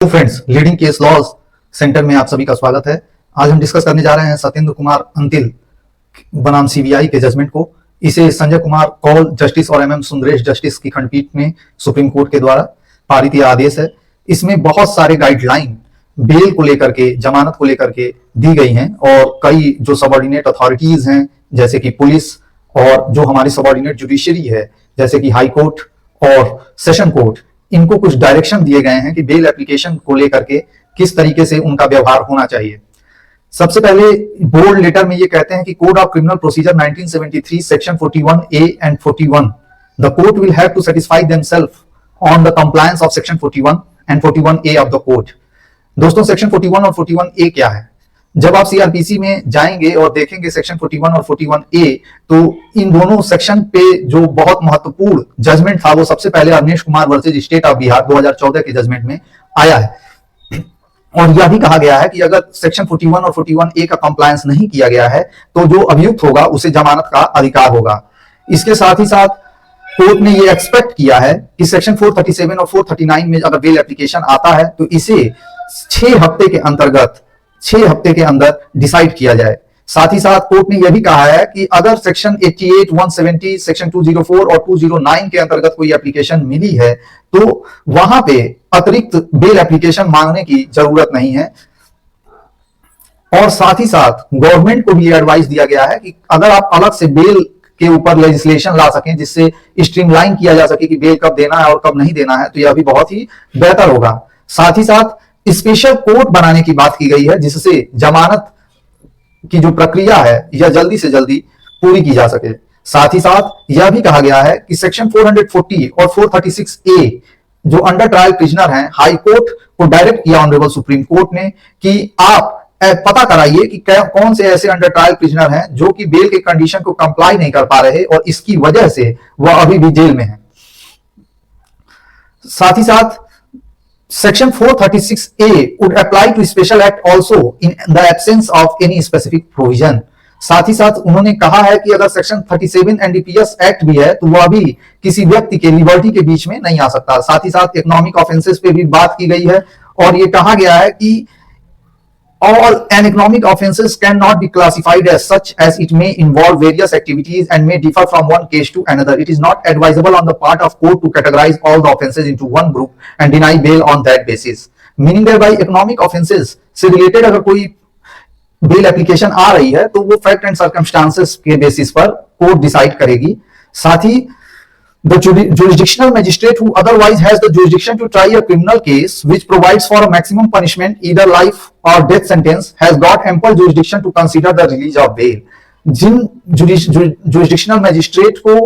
तो friends, leading case laws centre में आप सभी का स्वागत है। आज हम डिस्कस करने जा रहे हैं सत्येंद्र कुमार अंतिल बनाम सीबीआई के जजमेंट को। इसे संजय कुमार कौल जस्टिस और एमएम सुंदरेश जस्टिस की खंडपीठ में सुप्रीम कोर्ट के द्वारा पारित यह आदेश है। इसमें बहुत सारे गाइडलाइन बेल को लेकर के, जमानत को लेकर के दी गई हैं और कई जो सबऑर्डिनेट अथॉरिटीज हैं जैसे कि पुलिस और जो हमारी सबऑर्डिनेट जुडिशरी है जैसे कि हाई कोर्ट और सेशन कोर्ट, इनको कुछ डायरेक्शन दिए गए हैं कि बेल एप्लीकेशन को लेकर के किस तरीके से उनका व्यवहार होना चाहिए। सबसे पहले बोल्ड लेटर में ये कहते हैं कि code of criminal procedure 1973 section 41A and 41 the court will have to satisfy themselves on the compliance of section 41 and 41A of the code. दोस्तों, सेक्शन 41 और 41A क्या है? जब आप सीआरपीसी में जाएंगे और देखेंगे सेक्शन 41 और 41A, तो इन दोनों सेक्शन पे जो बहुत महत्वपूर्ण जजमेंट था वो सबसे पहले Avnish Kumar versus state of Bihar 2014 के जजमेंट में आया है। और यह भी कहा गया है कि अगर सेक्शन 41 और 41A का कंप्लायंस नहीं किया गया है तो जो अभियुक्त होगा उसे जमानत का अधिकार होगा। इसके साथ ही साथ कोर्ट ने ये एक्सपेक्ट किया है कि सेक्शन 437 और 439 में अगर बेल एप्लीकेशन आता है तो इसे 6 हफ्ते के अंदर डिसाइड किया जाए। साथ ही साथ कोर्ट ने यह भी कहा है कि अगर सेक्शन 88, 170, सेक्शन 204 और 209 के अंतर्गत कोई एप्लीकेशन मिली है तो वहां पे अतिरिक्त बेल एप्लीकेशन मांगने की जरूरत नहीं है। और साथ ही साथ गवर्नमेंट को भी एडवाइस दिया गया है कि अगर आप अलग से बेल के ऊपर लेजिस्लेशन ला सकें जिससे स्ट्रीमलाइन किया जा सके कि बेल कब देना है और कब नहीं देना है, तो यह भी बहुत ही बेहतर होगा। साथ ही साथ स्पेशल कोर्ट बनाने की बात की गई है जिससे जमानत की जो प्रक्रिया है यह जल्दी से जल्दी पूरी की जा सके। साथ ही साथ यह भी कहा गया है कि सेक्शन 440 और 436A जो अंडर ट्रायल प्रिजनर हैं, हाई कोर्ट को डायरेक्ट किया ऑनरेबल सुप्रीम कोर्ट ने कि आप पता कराइए कि कौन से ऐसे अंडर ट्रायल प्रिजनर हैं जो कि बेल के कंडीशन को कंप्लाई नहीं कर पा रहे और इसकी वजह से वह अभी भी जेल में है। साथ ही साथ Section 436A would apply to special act also in the absence of any specific provision। साथ ही साथ उन्होंने कहा है कि अगर सेक्शन 37 एनडीपीएस एक्ट भी है तो वह भी किसी व्यक्ति के लिबर्टी के बीच में नहीं आ सकता। साथ ही साथ इकोनॉमिक ऑफेंसेस पे भी बात की गई है और ये कहा गया है कि all and economic offenses cannot be classified as such as it may involve various activities and may differ from one case to another. It is not advisable on the part of court to categorize all the offenses into one group and deny bail on that basis. Meaning thereby economic offenses से related अगर कोई bail application आ रही है तो वो fact and circumstances के basis पर court decide करेगी। साथ ही the jurisdictional magistrate who otherwise has the jurisdiction to try a criminal case which provides for a maximum punishment, either life or death sentence, has got ample jurisdiction to consider the release of bail। Jin jurisdictional magistrate को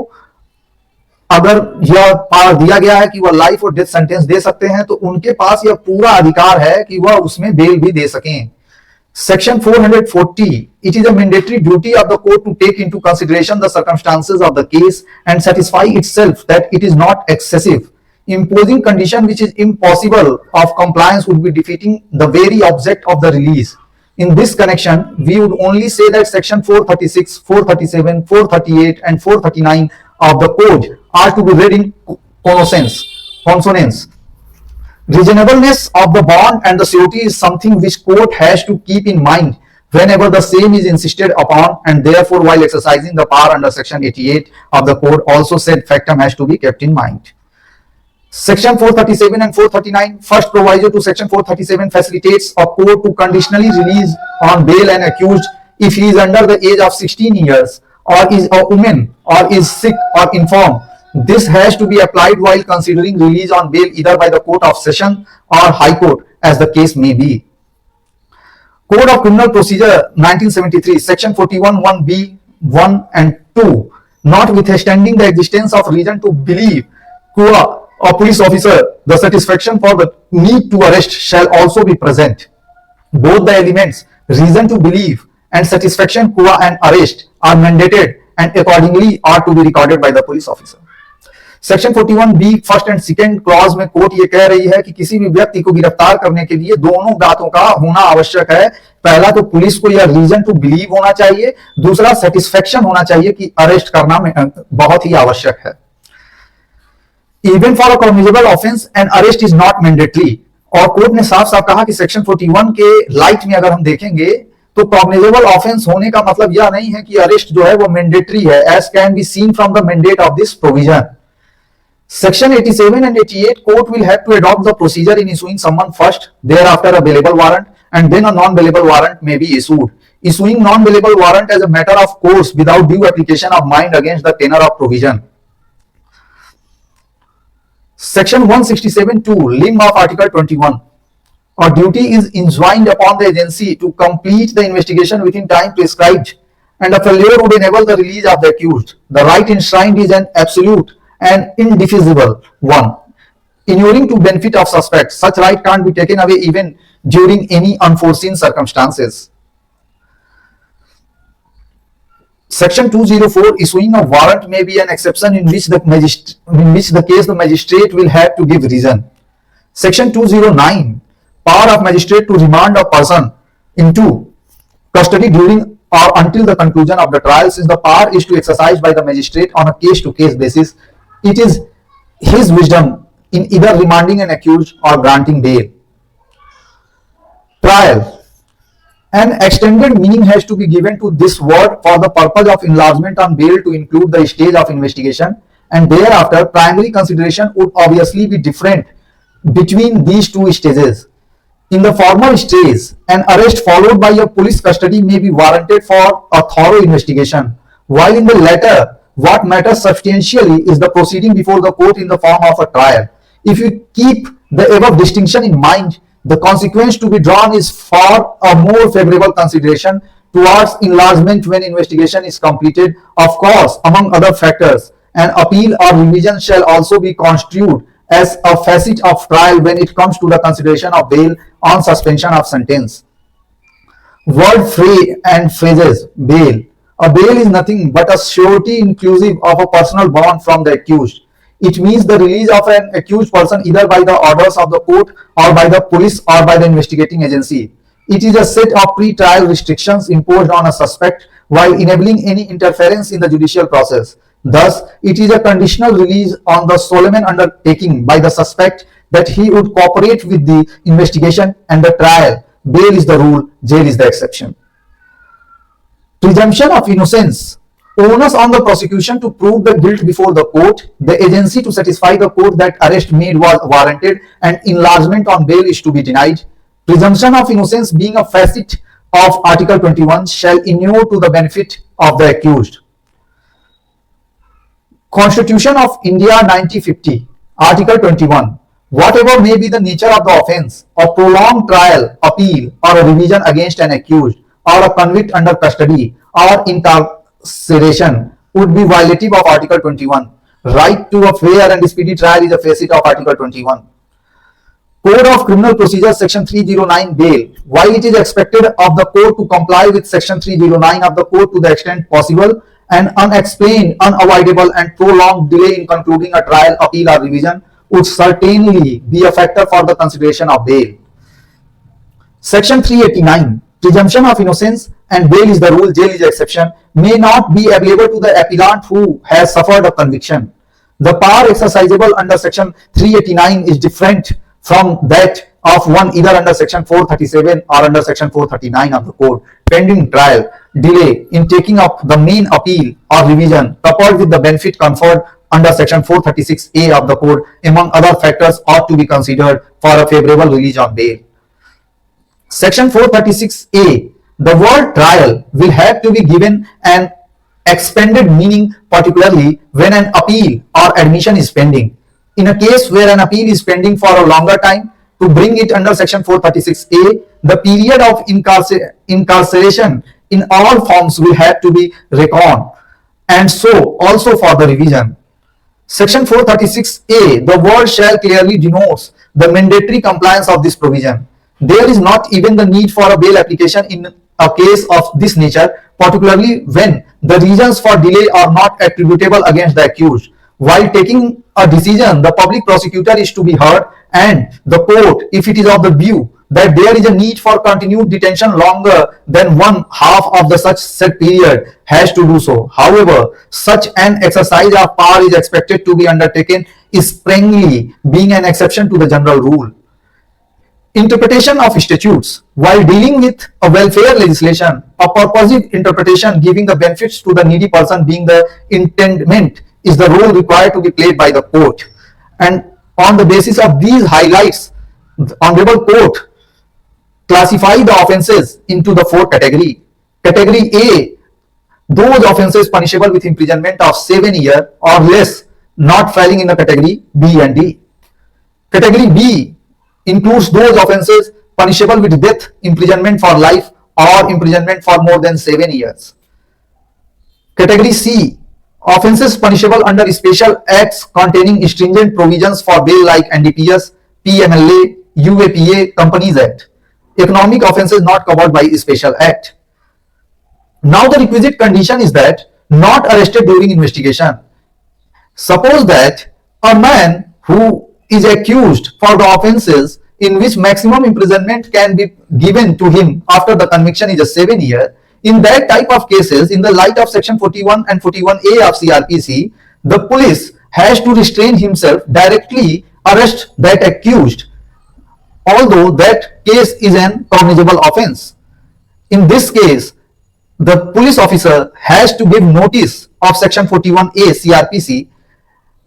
अगर यह power दिया गया है कि वह life और death sentence दे सकते हैं तो उनके पास यह पूरा अधिकार है कि वह उसमें बेल भी दे सकें। Section 440, it is a mandatory duty of the court to take into consideration the circumstances of the case and satisfy itself that it is not excessive. Imposing condition which is impossible of compliance would be defeating the very object of the release. In this connection, we would only say that section 436, 437, 438 and 439 of the code are to be read in consonance. Reasonableness of the bond and the surety is something which court has to keep in mind whenever the same is insisted upon, and therefore while exercising the power under section 88 of the code also said factum has to be kept in mind. Section 437 and 439, first proviso to section 437 facilitates a court to conditionally release on bail an accused if he is under the age of 16 years or is a woman or is sick or infirm. This has to be applied while considering release on bail either by the court of session or high court as the case may be. Code of Criminal Procedure 1973 section 41 1B 1 and 2, notwithstanding the existence of reason to believe a police officer, the satisfaction for the need to arrest shall also be present. Both the elements reason to believe and satisfaction and arrest are mandated and accordingly are to be recorded by the police officer. Section 41B first and second clause में court ये कह रही है कि किसी भी व्यक्ति को गिरफ्तार करने के लिए दोनों बातों का होना आवश्यक है। पहला तो पुलिस को यह रीजन टू बिलीव होना चाहिए, दूसरा सेटिस्फेक्शन होना चाहिए कि अरेस्ट करना बहुत ही आवश्यक है। Even for a cognizable offense, an arrest is not mandatory. और कोर्ट ने साफ साफ कहा कि सेक्शन 41 के लाइट में अगर हम देखेंगे तो कॉग्निजेबल ऑफेंस होने का मतलब यह नहीं है कि अरेस्ट जो है वो मैंडेटरी है, as can be seen from the mandate of this provision. Section 87 and 88, court will have to adopt the procedure in issuing someone first, thereafter a bailable warrant, and then a non-bailable warrant may be issued. Issuing non-bailable warrant as a matter of course without due application of mind against the tenor of provision. Section 167(2), limb of Article 21. A duty is enjoined upon the agency to complete the investigation within time prescribed, and a failure would enable the release of the accused. The right enshrined is an absolute and indefeasible one, inuring to benefit of suspect. Such right can't be taken away even during any unforeseen circumstances. Section 204, issuing a warrant may be an exception in which the magistrate will have to give reason. Section 209, power of magistrate to remand a person into custody during or until the conclusion of the trial. Since the power is to exercise by the magistrate on a case-to-case basis, it is his wisdom in either remanding an accused or granting bail. Trial. An extended meaning has to be given to this word for the purpose of enlargement on bail to include the stage of investigation, and thereafter primary consideration would obviously be different between these two stages. In the former stage, an arrest followed by a police custody may be warranted for a thorough investigation, while in the latter, what matters substantially is the proceeding before the court in the form of a trial. If you keep the above distinction in mind, the consequence to be drawn is for a more favorable consideration towards enlargement when investigation is completed. Of course, among other factors, an appeal or revision shall also be construed as a facet of trial when it comes to the consideration of bail on suspension of sentence. Word and phrases. Bail. A bail is nothing but a surety inclusive of a personal bond from the accused. It means the release of an accused person either by the orders of the court or by the police or by the investigating agency. It is a set of pre-trial restrictions imposed on a suspect while enabling any interference in the judicial process. Thus, it is a conditional release on the solemn undertaking by the suspect that he would cooperate with the investigation and the trial. Bail is the rule, jail is the exception. Presumption of innocence. Onus on the prosecution to prove the guilt before the court, the agency to satisfy the court that arrest made was warranted, and enlargement on bail is to be denied. Presumption of innocence being a facet of Article 21 shall inure to the benefit of the accused. Constitution of India 1950, Article 21. Whatever may be the nature of the offence, a prolonged trial, appeal, or a revision against an accused, or a convict under custody, or incarceration would be violative of Article 21. Right to a fair and speedy trial is a facet of Article 21. Code of Criminal Procedure, Section 309, bail. While it is expected of the court to comply with Section 309 of the Code to the extent possible, an unexplained, unavoidable, and prolonged delay in concluding a trial, appeal, or revision would certainly be a factor for the consideration of bail. Section 389, presumption of innocence and bail is the rule, jail is the exception, may not be available to the appellant who has suffered a conviction. The power exercisable under Section 389 is different from that of one either under Section 437 or under Section 439 of the Code. Pending trial, delay in taking up the main appeal or revision, coupled with the benefit conferred under Section 436A of the Code, among other factors, ought to be considered for a favorable release on bail. Section 436A, the word trial will have to be given an expanded meaning, particularly when an appeal or admission is pending. In a case where an appeal is pending for a longer time, to bring it under Section 436A, the period of incarceration in all forms will have to be reckoned, and so also for the revision. Section 436A, the word shall clearly denotes the mandatory compliance of this provision. There is not even the need for a bail application in a case of this nature, particularly when the reasons for delay are not attributable against the accused. While taking a decision, the public prosecutor is to be heard, and the court, if it is of the view that there is a need for continued detention longer than one half of the such set period, has to do so. However, such an exercise of power is expected to be undertaken sparingly, being an exception to the general rule. Interpretation of statutes. While dealing with a welfare legislation, a purposive interpretation giving the benefits to the needy person being the intendment is the role required to be played by the court. And on the basis of these highlights, the Honorable Court classify the offences into the four category. Category A, those offences punishable with imprisonment of 7 years or less, not falling in the category B and D. Category B includes those offences punishable with death, imprisonment for life, or imprisonment for more than 7 years. Category C, offences punishable under special acts containing stringent provisions for bail like NDPS, PMLA, UAPA, Companies Act. Economic offences not covered by special act. Now the requisite condition is that not arrested during investigation. Suppose that a man who is accused for the offences in which maximum imprisonment can be given to him after the conviction is a 7 year, in that type of cases, in the light of section 41 and 41A of CRPC, the police has to restrain himself, directly arrest that accused, although that case is an cognizable offence. In this case, the police officer has to give notice of section 41A CRPC,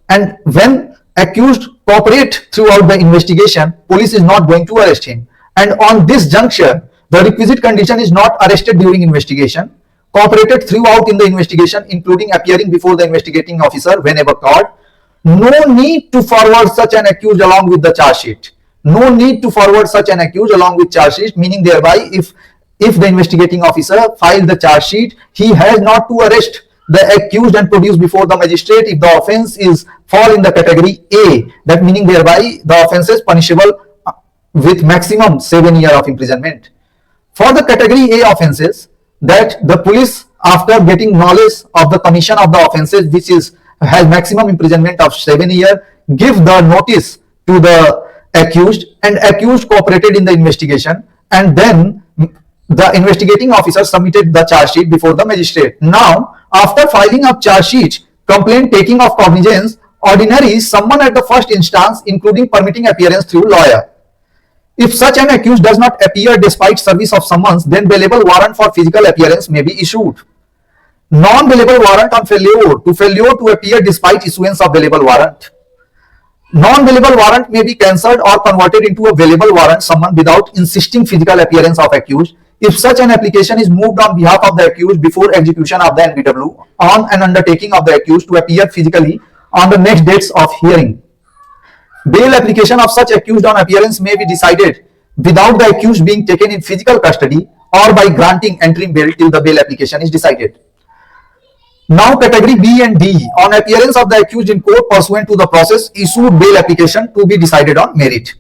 and when accused cooperate throughout the investigation, police is not going to arrest him. And on this juncture, the requisite condition is not arrested during investigation, cooperated throughout in the investigation, including appearing before the investigating officer whenever called. No need to forward such an accused along with the charge sheet. No need to forward such an accused along with charge sheet, meaning thereby if the investigating officer filed the charge sheet, he has not to arrest the accused and produce before the magistrate if the offence is fall in the category A, that meaning thereby the offence is punishable with maximum 7 years of imprisonment. For the category A offences, that the police, after getting knowledge of the commission of the offences which has maximum imprisonment of 7 years, give the notice to the accused, and accused cooperated in the investigation, and then the investigating officer submitted the charge sheet before the magistrate. Now, after filing of charge sheet, complaint taking of cognizance, ordinary summon at the first instance, including permitting appearance through lawyer. If such an accused does not appear despite service of summons, then bailable warrant for physical appearance may be issued. Non-bailable warrant on failure to appear despite issuance of bailable warrant. Non-bailable warrant may be cancelled or converted into a bailable warrant summon without insisting physical appearance of accused, if such an application is moved on behalf of the accused before execution of the NBW on an undertaking of the accused to appear physically on the next dates of hearing. Bail application of such accused on appearance may be decided without the accused being taken in physical custody or by granting interim bail till the bail application is decided. Now category B and D, on appearance of the accused in court pursuant to the process, issued bail application to be decided on merit.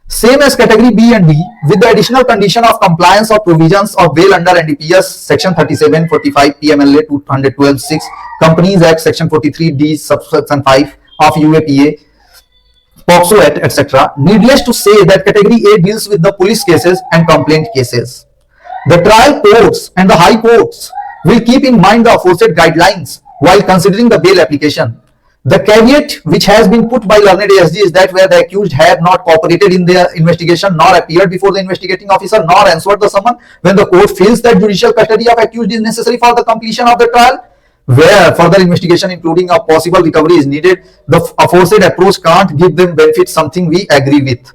Same as category B and D, with the additional condition of compliance of provisions of bail under NDPS section 37, 45, PMLA 212(6), Companies Act section 43D subsection 5 of UAPA, POCSO Act, etc. Needless to say that category A deals with the police cases and complaint cases. The trial courts and the high courts will keep in mind the aforesaid guidelines while considering the bail application. The caveat which has been put by learned ASG is that where the accused have not cooperated in their investigation, nor appeared before the investigating officer, nor answered the summons, when the court feels that judicial custody of accused is necessary for the completion of the trial, where further investigation including a possible recovery is needed, the aforesaid approach can't give them benefit, something we agree with.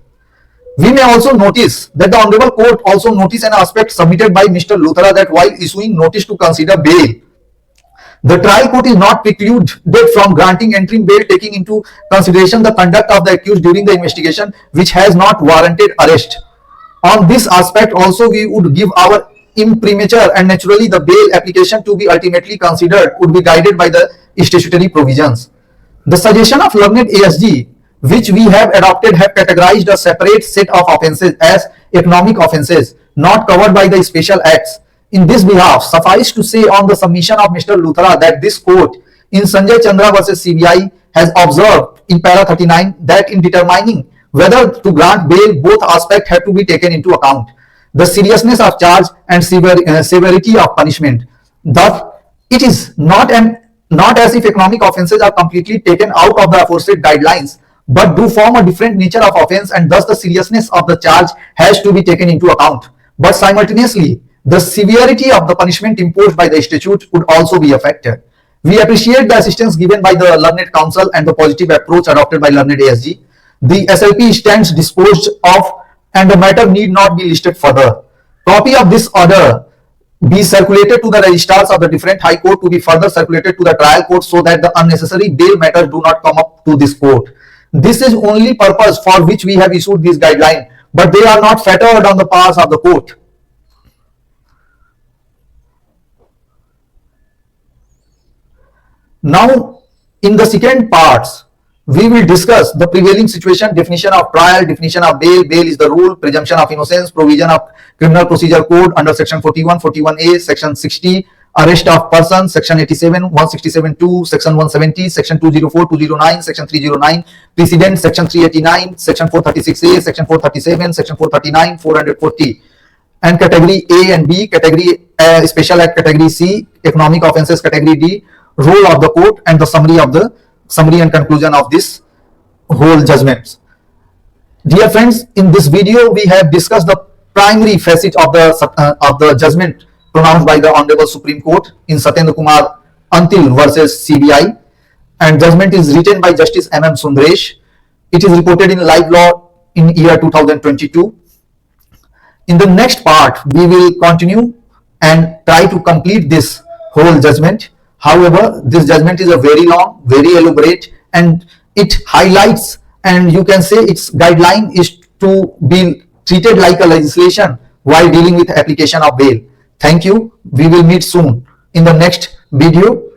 We may also notice that the Honorable Court also noticed an aspect submitted by Mr. Luthra, that while issuing notice to consider bail, the trial court is not precluded from granting interim bail taking into consideration the conduct of the accused during the investigation which has not warranted arrest. On this aspect also we would give our imprimatur, and naturally the bail application to be ultimately considered would be guided by the statutory provisions. The suggestion of learned ASG which we have adopted have categorized a separate set of offences as economic offences not covered by the special acts. In this behalf, suffice to say on the submission of Mr. Luthra that this court in Sanjay Chandra versus CBI has observed in para 39 that in determining whether to grant bail, both aspects have to be taken into account: the seriousness of charge and severity of punishment. Thus, it is not as if economic offences are completely taken out of the aforesaid guidelines, but do form a different nature of offense, and thus the seriousness of the charge has to be taken into account. But simultaneously, the severity of the punishment imposed by the statute would also be affected. We appreciate the assistance given by the learned counsel and the positive approach adopted by learned ASG. The SLP stands disposed of, and the matter need not be listed further. Copy of this order be circulated to the registrars of the different high court to be further circulated to the trial court, so that the unnecessary bail matters do not come up to this court. This is only purpose for which we have issued these guidelines, but they are not fettered on the powers of the court. Now, in the second parts, we will discuss the prevailing situation, definition of trial, definition of bail. Bail is the rule, presumption of innocence, provision of Criminal Procedure Code under Section 41, 41A, Section 60, arrest of person, Section 87, 167(2), Section 170, Section 204, 209, Section 309, precedent, Section 389, Section 436A, Section 437, Section 439, 440. And category A and B, category special act category C, economic offences category D, role of the court, and the summary and conclusion of this whole judgments. Dear friends, in this video we have discussed the primary facet of the judgment pronounced by the Honorable Supreme Court in Satyendra Kumar Antil versus CBI, and judgment is written by Justice M.M. Sundresh. It is reported in Live Law in year 2022. In the next part, we will continue and try to complete this whole judgment. However, this judgment is a very long, very elaborate, and it highlights, and you can say its guideline is to be treated like a legislation while dealing with application of bail. Thank you. We will meet soon in the next video.